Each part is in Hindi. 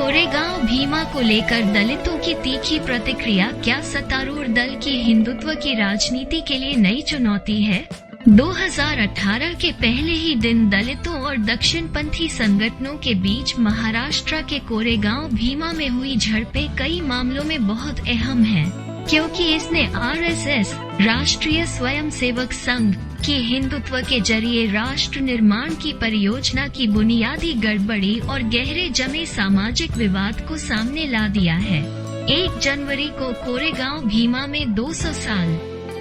कोरेगांव भीमा को लेकर दलितों की तीखी प्रतिक्रिया, क्या सत्तारूढ़ दल की हिंदुत्व की राजनीति के लिए नई चुनौती है? 2018 के पहले ही दिन दलितों और दक्षिणपंथी संगठनों के बीच महाराष्ट्र के कोरेगांव भीमा में हुई झड़पें कई मामलों में बहुत अहम है, क्योंकि इसने आरएसएस राष्ट्रीय स्वयंसेवक संघ की हिंदुत्व के जरिए राष्ट्र निर्माण की परियोजना की बुनियादी गड़बड़ी और गहरे जमे सामाजिक विवाद को सामने ला दिया है। 1 जनवरी को कोरेगांव भीमा में 200 साल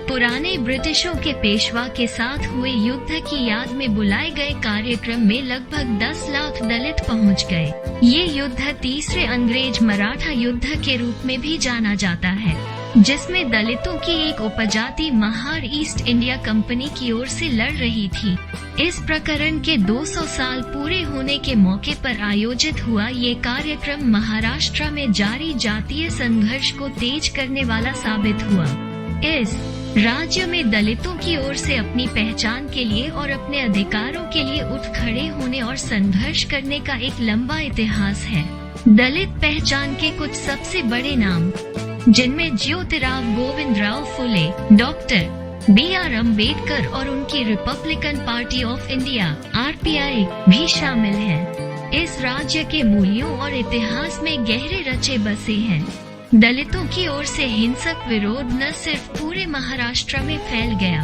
पुराने ब्रिटिशों के पेशवा के साथ हुए युद्ध की याद में बुलाए गए कार्यक्रम में लगभग 10 लाख दलित पहुंच गए। ये युद्ध तीसरे अंग्रेज मराठा युद्ध के रूप में भी जाना जाता है, जिसमें दलितों की एक उपजाति महार ईस्ट इंडिया कंपनी की ओर से लड़ रही थी। इस प्रकरण के 200 साल पूरे होने के मौके पर आयोजित हुआ ये कार्यक्रम महाराष्ट्र में जारी जातीय संघर्ष को तेज करने वाला साबित हुआ। इस राज्य में दलितों की ओर से अपनी पहचान के लिए और अपने अधिकारों के लिए उठ खड़े होने और संघर्ष करने का एक लंबा इतिहास है। दलित पहचान के कुछ सबसे बड़े नाम, जिनमें ज्योतिराव गोविंदराव फुले, डॉक्टर B.R. अम्बेडकर और उनकी Republican party of India (RPI) भी शामिल हैं। इस राज्य के मूल्यों और इतिहास में गहरे रचे बसे हैं। दलितों की ओर से हिंसक विरोध न सिर्फ पूरे महाराष्ट्र में फैल गया,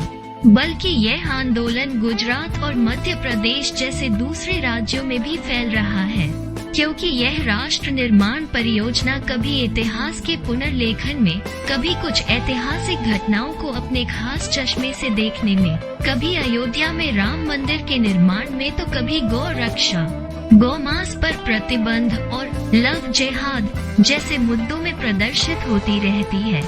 बल्कि यह आंदोलन गुजरात और मध्य प्रदेश जैसे दूसरे राज्यों में भी फैल रहा है, क्योंकि यह राष्ट्र निर्माण परियोजना कभी इतिहास के पुनर्लेखन में, कभी कुछ ऐतिहासिक घटनाओं को अपने खास चश्मे से देखने में, कभी अयोध्या में राम मंदिर के निर्माण में, तो कभी गौ रक्षा, गौमांस पर प्रतिबंध और लव जिहाद जैसे मुद्दों में प्रदर्शित होती रहती है।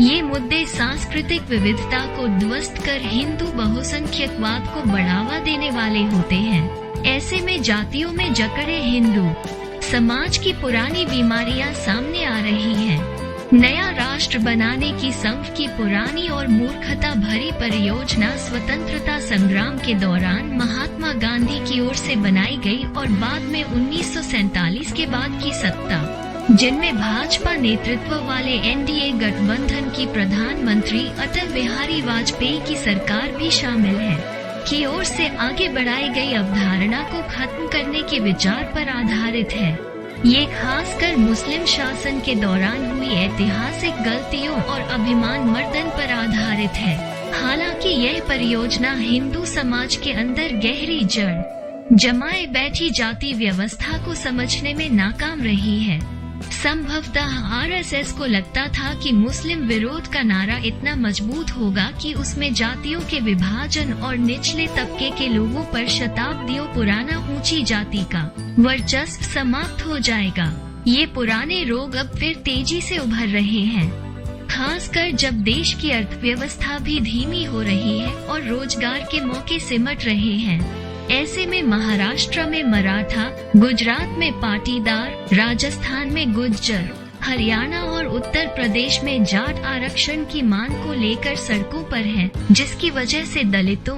ये मुद्दे सांस्कृतिक विविधता को ध्वस्त कर हिंदू बहुसंख्यकवाद को बढ़ावा देने वाले होते हैं। ऐसे में जातियों में जकड़े हिंदू समाज की पुरानी बीमारियां सामने आ रही हैं। नया राष्ट्र बनाने की संघ की पुरानी और मूर्खता भरी परियोजना स्वतंत्रता संग्राम के दौरान महात्मा गांधी की ओर से बनाई गई और बाद में 1947 के बाद की सत्ता, जिनमें भाजपा नेतृत्व वाले एनडीए गठबंधन की प्रधानमंत्री अटल बिहारी वाजपेयी की सरकार भी शामिल है, की ओर से आगे बढ़ाई गई अवधारणा को खत्म करने के विचार पर आधारित है। ये खासकर मुस्लिम शासन के दौरान हुई ऐतिहासिक गलतियों और अभिमान मर्दन पर आधारित है। हालांकि यह परियोजना हिंदू समाज के अंदर गहरी जड़ जमाए बैठी जाति व्यवस्था को समझने में नाकाम रही है। संभवतः आरएसएस को लगता था कि मुस्लिम विरोध का नारा इतना मजबूत होगा कि उसमें जातियों के विभाजन और निचले तबके के लोगों पर शताब्दियों पुराना ऊंची जाति का वर्चस्व समाप्त हो जाएगा। ये पुराने रोग अब फिर तेजी से उभर रहे हैं, खासकर जब देश की अर्थव्यवस्था भी धीमी हो रही है और रोजगार के मौके सिमट रहे हैं। ऐसे में महाराष्ट्र में मराठा, गुजरात में पाटीदार, राजस्थान में गुज्जर, हरियाणा और उत्तर प्रदेश में जाट आरक्षण की मांग को लेकर सड़कों पर हैं, जिसकी वजह से दलितों,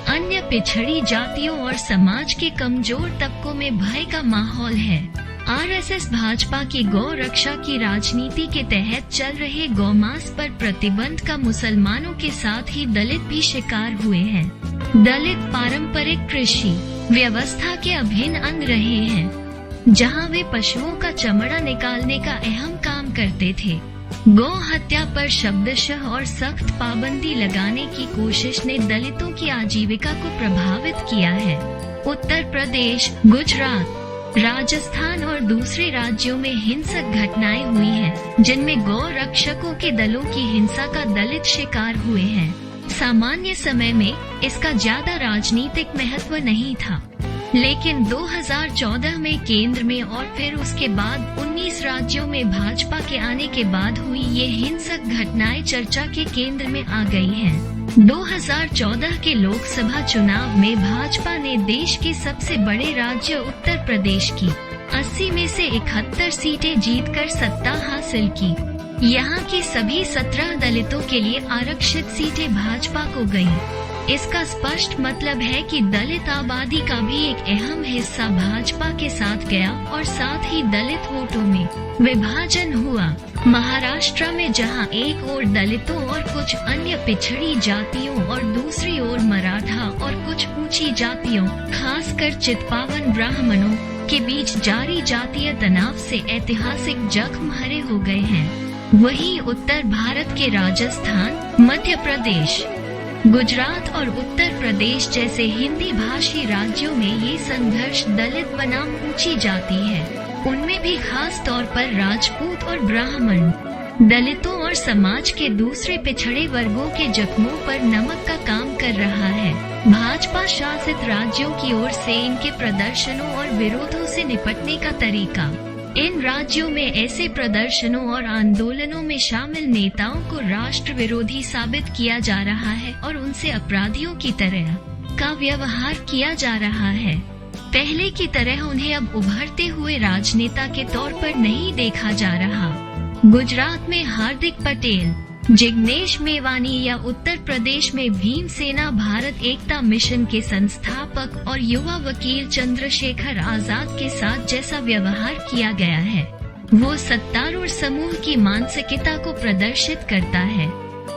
अन्य पिछड़ी जातियों और समाज के कमजोर तबकों में भय का माहौल है। आरएसएस भाजपा की गौ रक्षा की राजनीति के तहत चल रहे गौमांस पर प्रतिबंध का मुसलमानों के साथ ही दलित भी शिकार हुए हैं। दलित पारंपरिक कृषि व्यवस्था के अभिन्न अंग रहे हैं, जहां वे पशुओं का चमड़ा निकालने का अहम काम करते थे। गौ हत्या पर शब्दशः और सख्त पाबंदी लगाने की कोशिश ने दलितों की आजीविका को प्रभावित किया है। उत्तर प्रदेश, गुजरात, राजस्थान और दूसरे राज्यों में हिंसक घटनाएं हुई हैं, जिनमें गौ रक्षकों के दलों की हिंसा का दलित शिकार हुए हैं। सामान्य समय में इसका ज्यादा राजनीतिक महत्व नहीं था, लेकिन 2014 में केंद्र में और फिर उसके बाद 19 राज्यों में भाजपा के आने के बाद हुई ये हिंसक घटनाएं चर्चा के केंद्र में आ गई हैं। 2014 के लोकसभा चुनाव में भाजपा ने देश के सबसे बड़े राज्य उत्तर प्रदेश की 80 में से 71 सीटें जीतकर सत्ता हासिल की। यहाँ की सभी 17 दलितों के लिए आरक्षित सीटें भाजपा को गयी। इसका स्पष्ट मतलब है कि दलित आबादी का भी एक अहम हिस्सा भाजपा के साथ गया और साथ ही दलित वोटों में विभाजन हुआ। महाराष्ट्र में जहां एक ओर दलितों और कुछ अन्य पिछड़ी जातियों और दूसरी ओर मराठा और कुछ ऊंची जातियों, खासकर चित्पावन ब्राह्मणों के बीच जारी जातीय तनाव से ऐतिहासिक जख्म हरे हो गए हैं, वहीं उत्तर भारत के राजस्थान, मध्य प्रदेश, गुजरात और उत्तर प्रदेश जैसे हिंदी भाषी राज्यों में ये संघर्ष दलित बनाम ऊंची जाति है, उनमें भी खास तौर पर राजपूत और ब्राह्मण दलितों और समाज के दूसरे पिछड़े वर्गों के जख्मों पर नमक का काम कर रहा है। भाजपा शासित राज्यों की ओर से इनके प्रदर्शनों और विरोधों से निपटने का तरीका, इन राज्यों में ऐसे प्रदर्शनों और आंदोलनों में शामिल नेताओं को राष्ट्र विरोधी साबित किया जा रहा है और उनसे अपराधियों की तरह का व्यवहार किया जा रहा है। पहले की तरह उन्हें अब उभरते हुए राजनेता के तौर पर नहीं देखा जा रहा। गुजरात में हार्दिक पटेल, जिग्नेश मेवानी या उत्तर प्रदेश में भीमसेना भारत एकता मिशन के संस्थापक और युवा वकील चंद्रशेखर आजाद के साथ जैसा व्यवहार किया गया है, वो सत्तारूढ़ समूह की मानसिकता को प्रदर्शित करता है।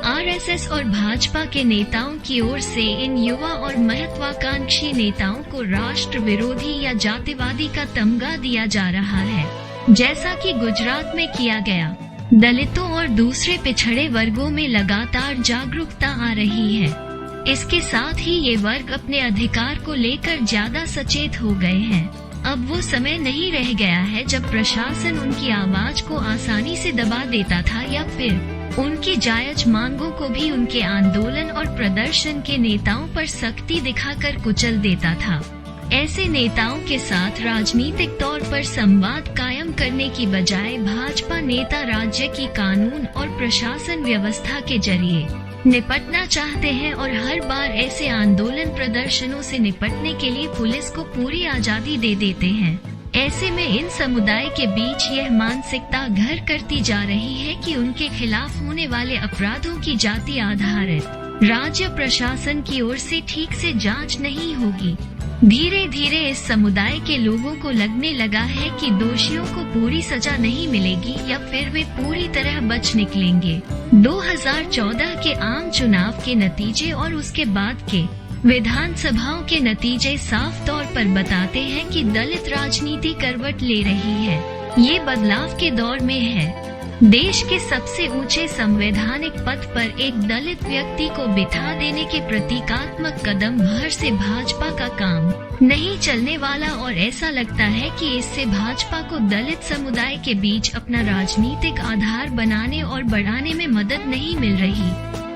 आरएसएस और भाजपा के नेताओं की ओर से इन युवा और महत्वाकांक्षी नेताओं को राष्ट्र विरोधी या जातिवादी का तमगा दिया जा रहा है, जैसा कि गुजरात में किया गया। दलितों और दूसरे पिछड़े वर्गों में लगातार जागरूकता आ रही है। इसके साथ ही ये वर्ग अपने अधिकार को लेकर ज्यादा सचेत हो गए हैं। अब वो समय नहीं रह गया है जब प्रशासन उनकी आवाज को आसानी से दबा देता था या फिर उनकी जायज मांगों को भी उनके आंदोलन और प्रदर्शन के नेताओं पर सख्ती दिखाकर कुचल देता था। ऐसे नेताओं के साथ राजनीतिक तौर पर संवाद कायम करने की बजाय भाजपा नेता राज्य की कानून और प्रशासन व्यवस्था के जरिए निपटना चाहते हैं और हर बार ऐसे आंदोलन प्रदर्शनों से निपटने के लिए पुलिस को पूरी आजादी दे देते हैं। ऐसे में इन समुदाय के बीच यह मानसिकता घर करती जा रही है कि उनके खिलाफ होने वाले अपराधों की जाति आधारित राज्य प्रशासन की ओर से ठीक से जांच नहीं होगी। धीरे धीरे इस समुदाय के लोगों को लगने लगा है कि दोषियों को पूरी सजा नहीं मिलेगी या फिर वे पूरी तरह बच निकलेंगे। 2014 के आम चुनाव के नतीजे और उसके बाद के विधानसभाओं के नतीजे साफ तौर पर बताते हैं कि दलित राजनीति करवट ले रही है। ये बदलाव के दौर में है। देश के सबसे ऊंचे संवैधानिक पद पर एक दलित व्यक्ति को बिठा देने के प्रतीकात्मक कदम भर से भाजपा का काम नहीं चलने वाला और ऐसा लगता है कि इससे भाजपा को दलित समुदाय के बीच अपना राजनीतिक आधार बनाने और बढ़ाने में मदद नहीं मिल रही।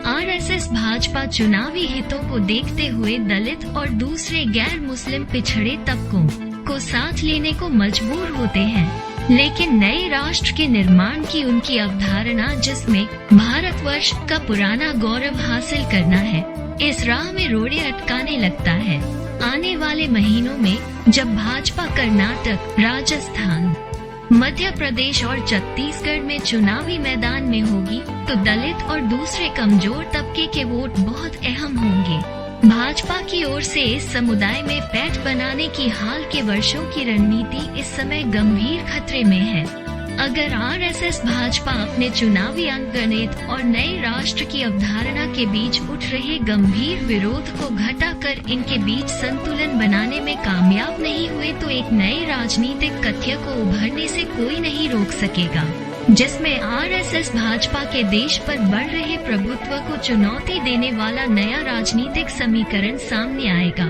आरएसएस भाजपा चुनावी हितों को देखते हुए दलित और दूसरे गैर मुस्लिम पिछड़े तबकों को साथ लेने को मजबूर होते हैं, लेकिन नए राष्ट्र के निर्माण की उनकी अवधारणा, जिसमें भारतवर्ष का पुराना गौरव हासिल करना है, इस राह में रोड़े अटकाने लगता है। आने वाले महीनों में जब भाजपा कर्नाटक, राजस्थान, मध्य प्रदेश और छत्तीसगढ़ में चुनावी मैदान में होगी तो दलित और दूसरे कमजोर तबके के वोट बहुत अहम होंगे। भाजपा की ओर से इस समुदाय में पैठ बनाने की हाल के वर्षों की रणनीति इस समय गंभीर खतरे में है। अगर आरएसएस भाजपा अपने चुनावी अंकगणित और नए राष्ट्र की अवधारणा के बीच उठ रहे गंभीर विरोध को घटाकर इनके बीच संतुलन बनाने में कामयाब नहीं हुए तो एक नए राजनीतिक कथ्य को उभरने से कोई नहीं रोक सकेगा, जिसमें आरएसएस भाजपा के देश पर बढ़ रहे प्रभुत्व को चुनौती देने वाला नया राजनीतिक समीकरण सामने आएगा।